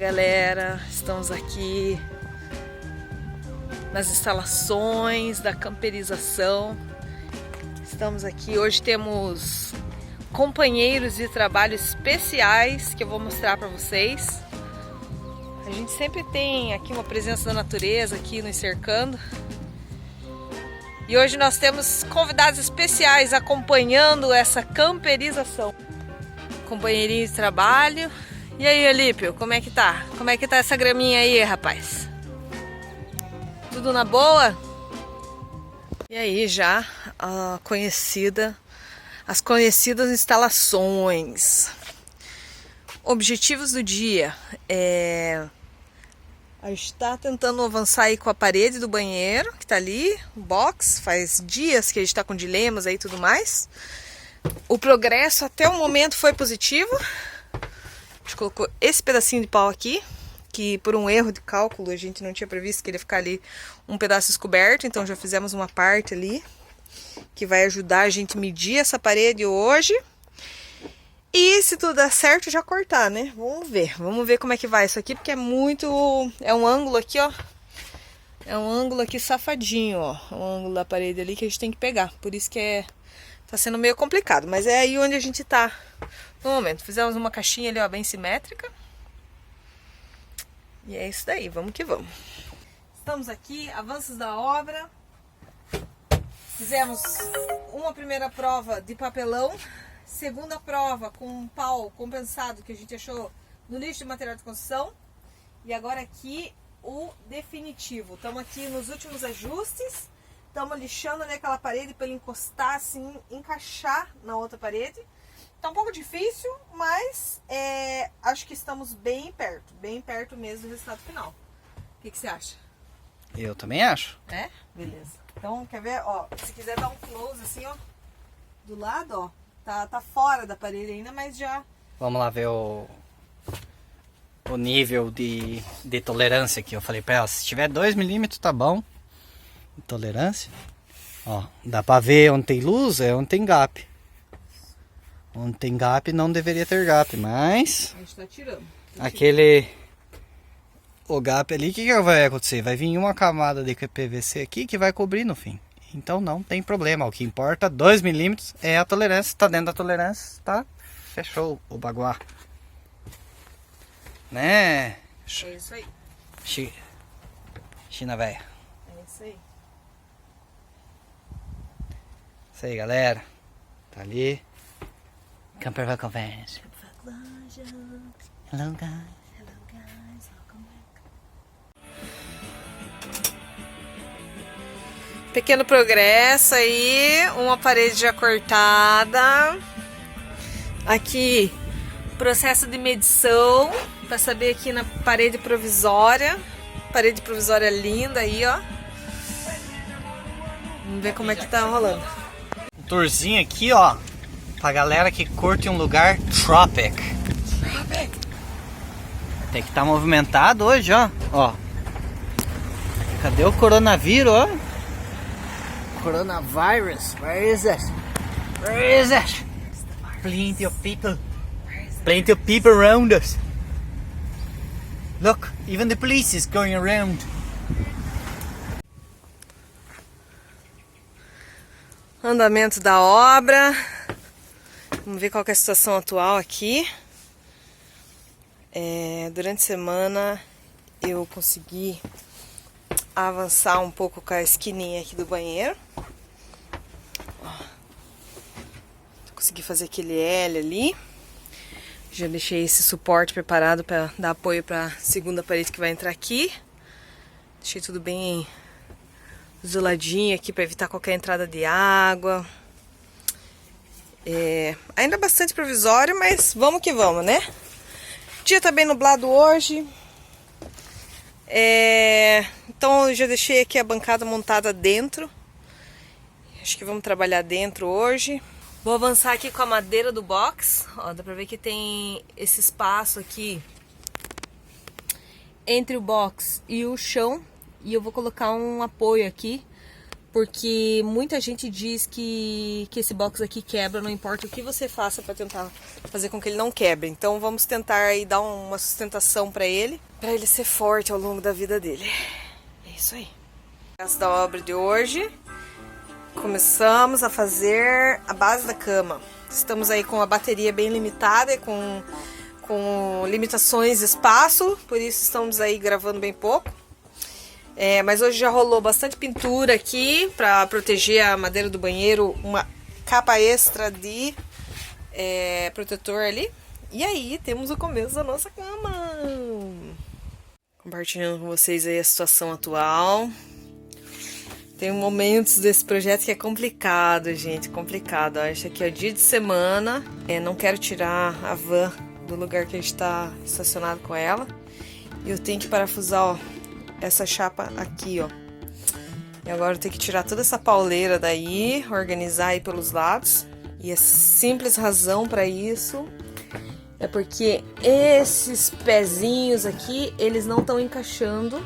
Galera, estamos aqui nas instalações da camperização. Estamos aqui, hoje temos companheiros de trabalho especiais que eu vou mostrar para vocês. A gente sempre tem aqui uma presença da natureza aqui nos cercando. E hoje nós temos convidados especiais acompanhando essa camperização. Companheirinho de trabalho. E aí, Alípio, como é que tá? Como é que tá essa graminha aí, rapaz? Tudo na boa? E aí, já as conhecidas instalações. Objetivos do dia a gente está tentando avançar aí com a parede do banheiro, que tá ali, o box. Faz dias que a gente tá com dilemas aí e tudo mais. O progresso até o momento foi positivo. A gente colocou esse pedacinho de pau aqui, que por um erro de cálculo a gente não tinha previsto que ele ia ficar ali um pedaço descoberto, então já fizemos uma parte ali, que vai ajudar a gente a medir essa parede hoje. E se tudo der certo, já cortar, né? Vamos ver como é que vai isso aqui, porque é um ângulo aqui, ó. É um ângulo aqui safadinho, ó. Um ângulo da parede ali que a gente tem que pegar, por isso que tá sendo meio complicado, mas é aí onde a gente tá no momento. Fizemos uma caixinha ali, ó, bem simétrica. E é isso daí, vamos que vamos. Estamos aqui, avanços da obra. Fizemos uma primeira prova de papelão, segunda prova com um pau compensado que a gente achou no lixo de material de construção. E agora aqui o definitivo. Estamos aqui nos últimos ajustes. Estamos lixando ali aquela parede para ele encostar assim, encaixar na outra parede. Tá um pouco difícil, mas acho que estamos bem perto mesmo do resultado final. O que você acha? Eu também acho. É? Beleza. Então, quer ver? Ó, se quiser dar um close assim, ó, do lado, ó, tá fora da parede ainda, mas já... Vamos lá ver o nível de tolerância aqui. Eu falei pra ela, se tiver 2 milímetros tá bom. Tolerância. Ó, dá pra ver onde tem luz, onde tem gap. Onde tem gap não deveria ter gap, mas... A gente tá tirando. O gap ali, o que vai acontecer? Vai vir uma camada de PVC aqui que vai cobrir no fim. Então não tem problema. O que importa, 2 milímetros é a tolerância. Tá dentro da tolerância, tá? Fechou o baguá. Né? É isso aí. China velha. É isso aí. Isso aí, galera. Tá ali. Camper vai conversa. Hello, guys. Welcome back. Pequeno progresso aí, uma parede já cortada. Aqui, processo de medição para saber aqui na parede provisória. Parede provisória linda aí, ó. Vamos ver como é que tá rolando. Um tourzinho aqui, ó. Pra galera que curte um lugar tropic. Tem que estar movimentado hoje, ó. Cadê o coronavírus, ó? Coronavirus. Where is it? Where is it? Plenty of people. Plenty of people around us. Look, even the police is going around. Andamento da obra. Vamos ver qual que é a situação atual aqui. Durante a semana eu consegui avançar um pouco com a esquininha aqui do banheiro. Consegui fazer aquele L ali. Já deixei esse suporte preparado para dar apoio para a segunda parede que vai entrar aqui. Deixei tudo bem isoladinho aqui para evitar qualquer entrada de água. Ainda bastante provisório, mas vamos que vamos, né? O dia tá bem nublado hoje. Então eu já deixei aqui a bancada montada dentro. Acho que vamos trabalhar dentro hoje. Vou avançar aqui com a madeira do box. Ó, dá pra ver que tem esse espaço aqui entre o box e o chão. E eu vou colocar um apoio aqui porque muita gente diz que esse box aqui quebra, não importa o que você faça para tentar fazer com que ele não quebre. Então vamos tentar aí dar uma sustentação para ele ser forte ao longo da vida dele. É isso aí. Essa da obra de hoje, começamos a fazer a base da cama. Estamos aí com a bateria bem limitada, com limitações de espaço, por isso estamos aí gravando bem pouco. Mas hoje já rolou bastante pintura aqui para proteger a madeira do banheiro, uma capa extra de protetor ali. E aí temos o começo da nossa cama. Compartilhando com vocês aí a situação atual. Tem momentos desse projeto que é complicado, gente, complicado. Acho que é o dia de semana. Não quero tirar a van do lugar que a gente está estacionado com ela. E eu tenho que parafusar, ó, essa chapa aqui, ó. E agora eu tenho que tirar toda essa pauleira daí, organizar aí pelos lados. E a simples razão para isso é porque esses pezinhos aqui, eles não estão encaixando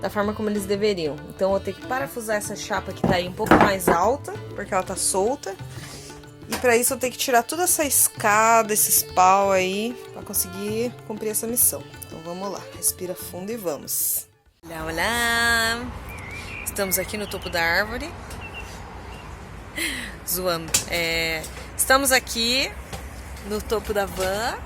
da forma como eles deveriam. Então eu vou ter que parafusar essa chapa que tá aí um pouco mais alta, porque ela tá solta. E para isso eu tenho que tirar toda essa escada, esses pau aí, para conseguir cumprir essa missão. Então vamos lá, respira fundo e vamos. Olá, olá! Estamos aqui no topo da árvore. Zoando. Estamos aqui no topo da van.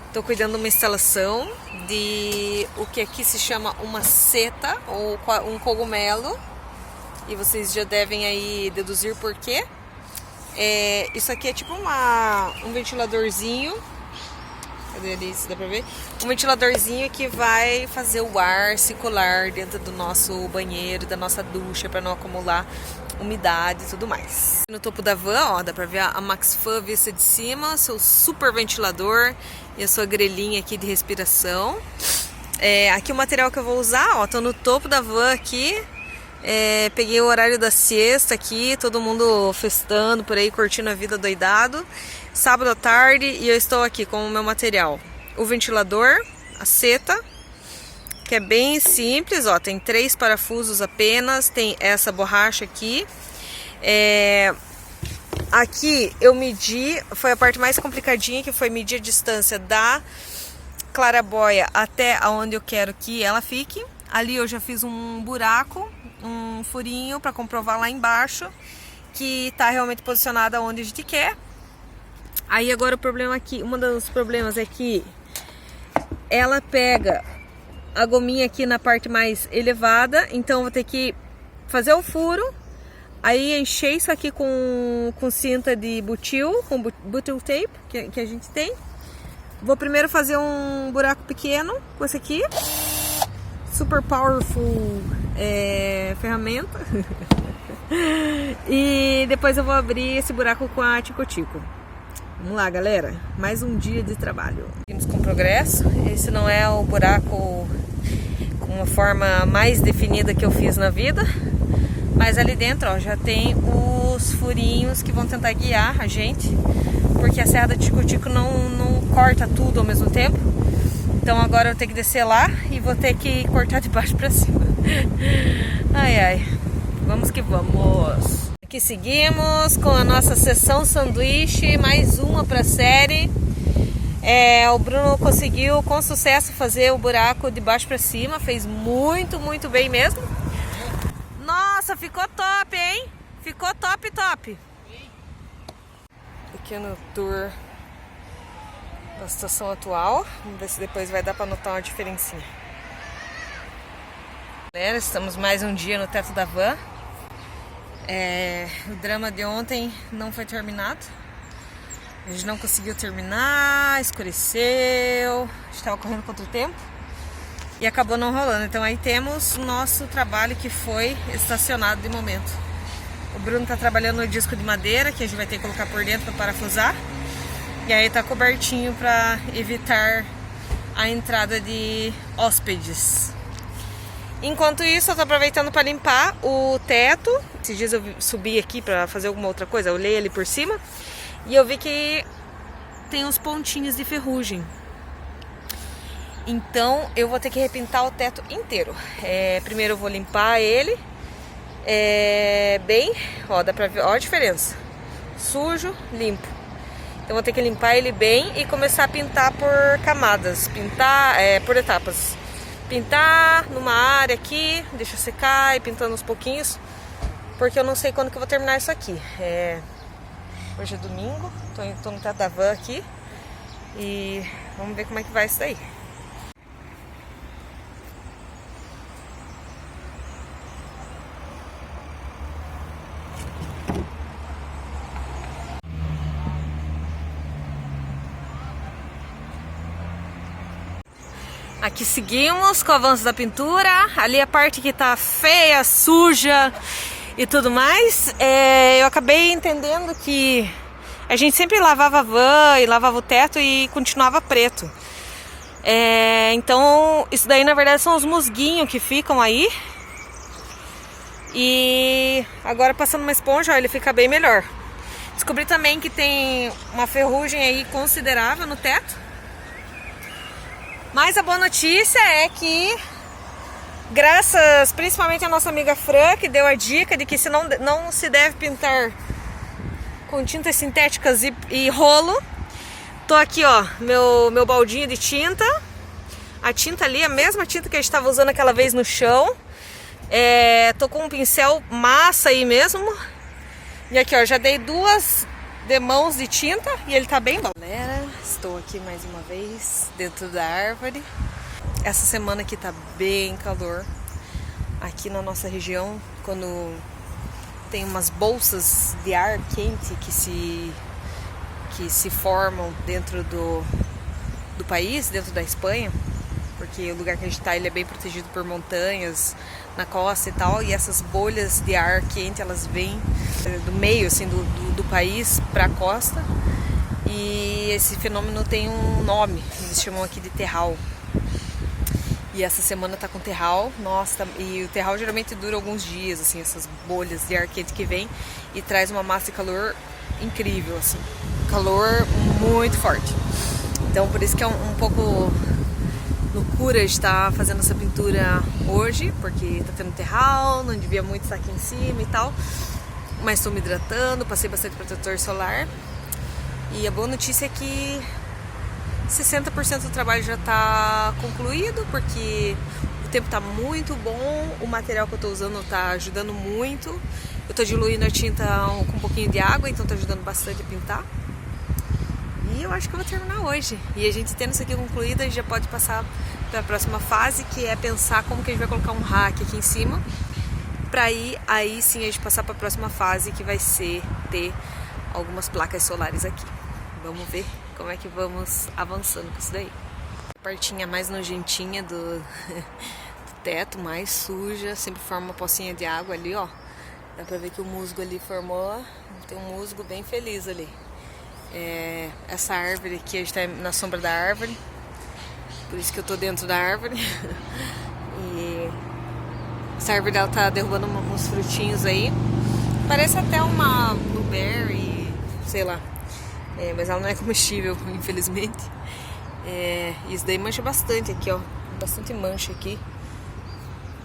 Estou cuidando de uma instalação de o que aqui se chama uma seta ou um cogumelo. E vocês já devem aí deduzir por quê. Isso aqui é tipo um ventiladorzinho. Cadê ali? Isso dá pra ver? Um ventiladorzinho que vai fazer o ar circular dentro do nosso banheiro, da nossa ducha, para não acumular umidade e tudo mais. No topo da van, ó, dá pra ver a MaxFan vista de cima, seu super ventilador e a sua grelhinha aqui de respiração. Aqui o material que eu vou usar, ó, tô no topo da van aqui. Peguei o horário da siesta aqui, todo mundo festando por aí, curtindo a vida doidado. Sábado à tarde e eu estou aqui com o meu material. O ventilador, a seta, que é bem simples, ó, tem 3 parafusos apenas, tem essa borracha aqui. Aqui eu medi, foi a parte mais complicadinha, que foi medir a distância da clarabóia até aonde eu quero que ela fique. Ali eu já fiz um buraco, um furinho para comprovar lá embaixo que está realmente posicionada onde a gente quer. Aí agora o problema aqui, um dos problemas é que ela pega a gominha aqui na parte mais elevada, então eu vou ter que fazer o furo, aí encher isso aqui com cinta de butil, com butyl tape que a gente tem. Vou primeiro fazer um buraco pequeno com esse aqui, super powerful ferramenta. E depois eu vou abrir esse buraco com a tico-tico. Vamos lá, galera, mais um dia de trabalho. Seguimos com progresso. Esse não é o buraco com uma forma mais definida que eu fiz na vida, mas ali dentro, ó, já tem os furinhos que vão tentar guiar a gente, porque a serra da tico-tico não corta tudo ao mesmo tempo. Então agora eu tenho que descer lá e vou ter que cortar de baixo pra cima. Ai, ai, vamos que vamos. Aqui seguimos com a nossa sessão sanduíche, mais uma para a série. O Bruno conseguiu com sucesso fazer o buraco de baixo para cima, fez muito, muito bem mesmo. Nossa, ficou top, hein? Ficou top, top. Pequeno tour da situação atual. Vamos ver se depois vai dar para notar uma diferencinha. Galera, estamos mais um dia no teto da van. O drama de ontem não foi terminado. A gente não conseguiu terminar, escureceu, a gente estava correndo contra o tempo e acabou não rolando. Então aí temos o nosso trabalho que foi estacionado de momento. O Bruno está trabalhando no disco de madeira que a gente vai ter que colocar por dentro para parafusar. E aí tá cobertinho para evitar a entrada de hóspedes. Enquanto isso, eu tô aproveitando para limpar o teto. Esses dias eu subi aqui para fazer alguma outra coisa, eu olhei ali por cima e eu vi que tem uns pontinhos de ferrugem. Então eu vou ter que repintar o teto inteiro. Primeiro eu vou limpar ele Ó, dá pra ver, ó a diferença. Sujo, limpo. Então vou ter que limpar ele bem e começar a pintar por camadas. Pintar por etapas. Pintar numa área aqui, deixa secar e pintando aos pouquinhos. Porque eu não sei quando que eu vou terminar isso aqui. Hoje é domingo, tô no teto da van aqui. E vamos ver como é que vai isso daí. Aqui seguimos com o avanço da pintura. Ali a parte que tá feia, suja e tudo mais. Eu acabei entendendo que a gente sempre lavava a van e lavava o teto e continuava preto. Então isso daí na verdade são os musguinhos que ficam aí. E agora passando uma esponja, ó, ele fica bem melhor. Descobri também que tem uma ferrugem aí considerável no teto. Mas a boa notícia é que, graças principalmente à nossa amiga Fran, que deu a dica de que não se deve pintar com tintas sintéticas e rolo. Tô aqui, ó, meu baldinho de tinta. A tinta ali, a mesma tinta que a gente estava usando aquela vez no chão. Tô com um pincel massa aí mesmo. E aqui, ó, já dei 2 demãos de tinta e ele tá bem bom. Galera, estou aqui mais uma vez dentro da árvore. Essa semana aqui tá bem calor. Aqui na nossa região, quando tem umas bolsas de ar quente que se formam dentro do país, dentro da Espanha, porque o lugar que a gente tá, ele é bem protegido por montanhas na costa e tal, e essas bolhas de ar quente, elas vêm do meio assim do país para a costa, e esse fenômeno tem um nome, eles chamam aqui de terral. E essa semana tá com terral, nossa, e o terral geralmente dura alguns dias, assim, essas bolhas de ar quente que vem e traz uma massa de calor incrível, assim, calor muito forte. Então por isso que é um pouco loucura estar fazendo essa pintura hoje, porque tá tendo terral, não devia muito estar aqui em cima e tal, mas estou me hidratando, passei bastante protetor solar. E a boa notícia é que 60% do trabalho já está concluído, porque o tempo está muito bom, o material que eu estou usando está ajudando muito. Eu estou diluindo a tinta com um pouquinho de água, então está ajudando bastante a pintar. E eu acho que eu vou terminar hoje. E a gente tendo isso aqui concluído, a gente já pode passar para a próxima fase, que é pensar como que a gente vai colocar um rack aqui em cima, para aí sim a gente passar para a próxima fase, que vai ser ter algumas placas solares aqui. Vamos ver como é que vamos avançando com isso daí. A partinha mais nojentinha do teto, mais suja, sempre forma uma pocinha de água ali, ó. Dá pra ver que o musgo ali formou, tem um musgo bem feliz ali. Essa árvore aqui, a gente tá na sombra da árvore, por isso que eu tô dentro da árvore. E essa árvore dela tá derrubando uns frutinhos aí. Parece até uma blueberry, sei lá. Mas ela não é comestível, infelizmente. Isso daí mancha bastante aqui, ó. Bastante mancha aqui.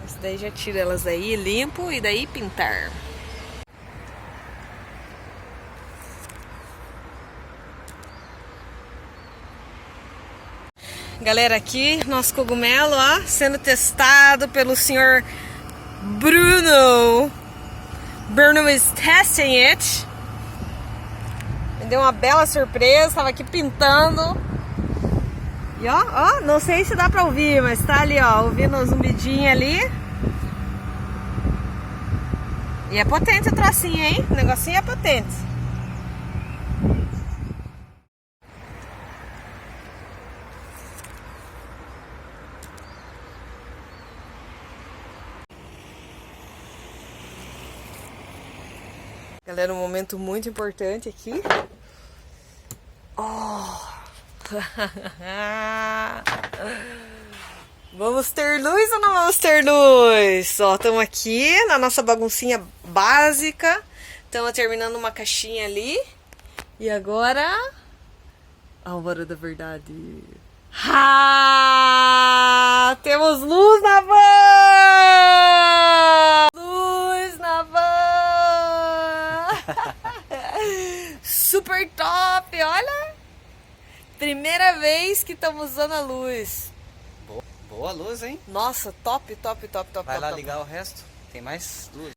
Isso daí já tira elas daí, limpo e daí pintar. Galera, aqui nosso cogumelo, ó, sendo testado pelo senhor Bruno. Bruno is testing it. Me deu uma bela surpresa, tava aqui pintando. E ó, não sei se dá pra ouvir, mas tá ali, ó, ouvindo o zumbidinho ali. E é potente o trocinho, hein? O negocinho é potente. Galera, um momento muito importante aqui. Vamos ter luz ou não vamos ter luz? Ó, estamos aqui na nossa baguncinha básica. Estamos terminando uma caixinha ali. E agora... a hora da verdade. Temos luz na van! Luz na Super top, olha! Primeira vez que estamos usando a luz. Boa luz, hein? Nossa, top, top, top, top. Vai top, lá top. ligar o resto. Tem mais luz.